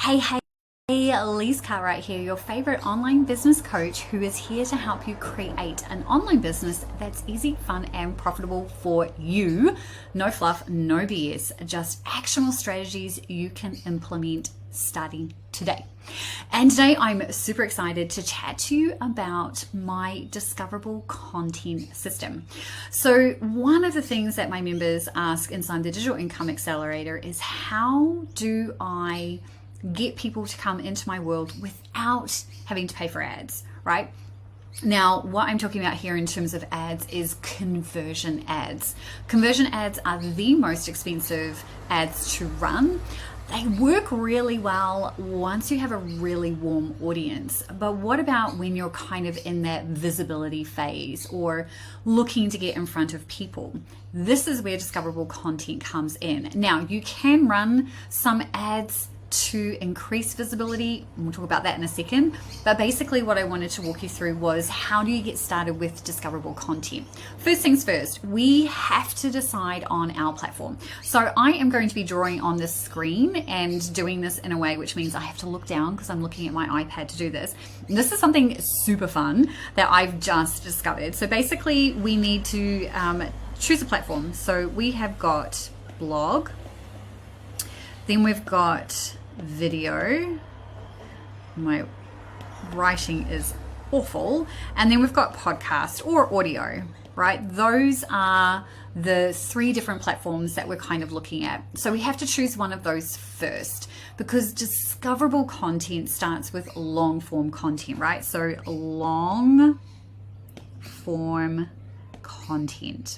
Hey, Elise Cartwright here, your favorite online business coach who is here to help you create an online business that's easy, fun, and profitable for you. No fluff, no BS, just actionable strategies you can implement starting today. And today I'm super excited to chat to you about my Discoverable Content system. So one of the things that my members ask inside the Digital Income Accelerator is, how do I get people to come into my world without having to pay for ads, right? Now, what I'm talking about here in terms of ads is conversion ads. Conversion ads are the most expensive ads to run. They work really well once you have a really warm audience. But what about when you're kind of in that visibility phase or looking to get in front of people? This is where Discoverable Content comes in. Now, you can run some ads to increase visibility. We'll talk about that in a second. But basically what I wanted to walk you through was, how do you get started with Discoverable Content? First things first, we have to decide on our platform. So I am going to be drawing on this screen and doing this in a way which means I have to look down because I'm looking at my iPad to do this. And this is something super fun that I've just discovered. So basically we need to choose a platform. So we have got blog, then we've got video. My writing is awful. And then we've got podcast or audio, right? Those are the three different platforms that we're kind of looking at. So we have to choose one of those first, because discoverable content starts with long form content, right? So long form content.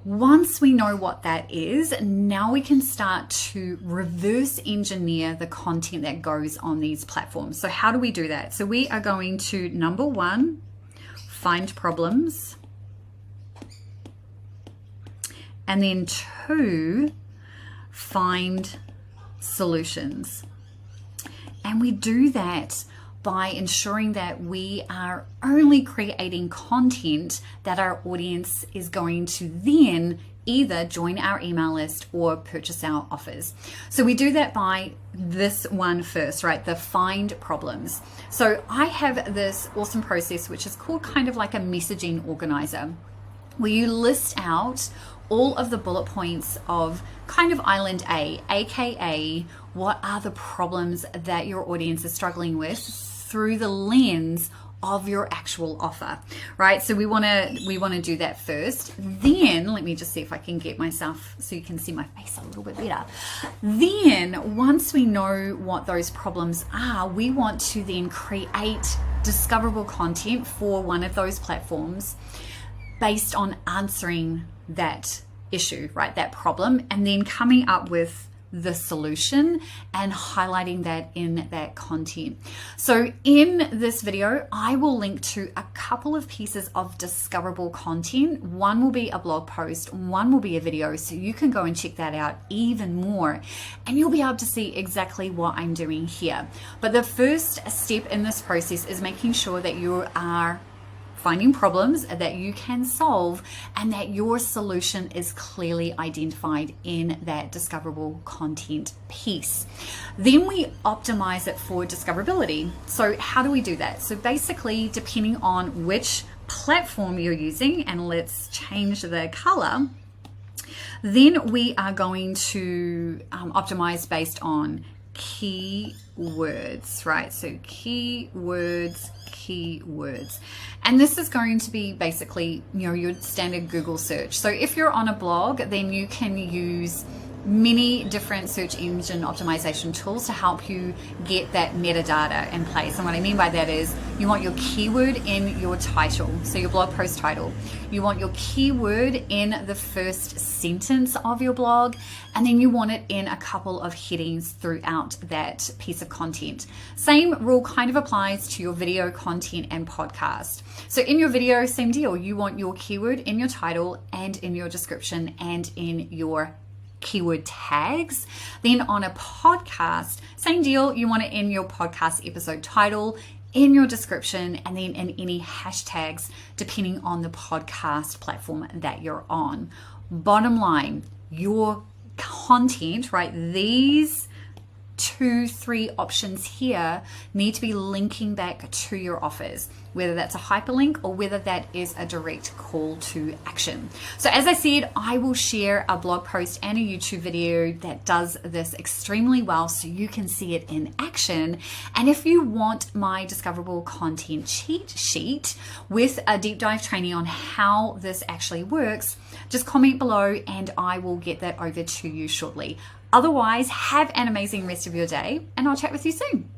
Once we know what that is, now we can start to reverse engineer the content that goes on these platforms. So how do we do that? So we are going to, number one, find problems. And then two, find solutions. And we do that by ensuring that we are only creating content that our audience is going to then either join our email list or purchase our offers. So we do that by this one first, right? The find problems. So I have this awesome process which is called kind of like a messaging organizer, where you list out all of the bullet points of kind of Island A, aka what are the problems that your audience is struggling with through the lens of your actual offer, right? So we want to do that first. Then let me just see if I can get myself so you can see my face a little bit better. Then once we know what those problems are, we want to then create discoverable content for one of those platforms based on answering that issue, right? That problem, and then coming up with the solution and highlighting that in that content. So in this video, I will link to a couple of pieces of discoverable content. One will be a blog post, one will be a video, so you can go and check that out even more, and you'll be able to see exactly what I'm doing here. But the first step in this process is making sure that you are finding problems that you can solve and that your solution is clearly identified in that discoverable content piece. Then we optimize it for discoverability. So how do we do that? So basically, depending on which platform you're using, and let's change the color, then we are going to optimize based on keywords, right? So keywords. And this is going to be basically, your standard Google search. So if you're on a blog, then you can use many different search engine optimization tools to help you get that metadata in place. And what I mean by that is, you want your keyword in your title, so your blog post title. You want your keyword in the first sentence of your blog, and then you want it in a couple of headings throughout that piece of content. Same rule kind of applies to your video content and podcast. So in your video, same deal. You want your keyword in your title and in your description and in your keyword tags. Then on a podcast, same deal. You want it in your podcast episode title, in your description, and then in any hashtags depending on the podcast platform that you're on. Bottom line, your content, right? These 3 options here need to be linking back to your offers, whether that's a hyperlink or whether that is a direct call to action. So as I said, I will share a blog post and a YouTube video that does this extremely well so you can see it in action. And if you want my Discoverable Content cheat sheet with a deep dive training on how this actually works, just comment below and I will get that over to you shortly. Otherwise, have an amazing rest of your day and I'll chat with you soon.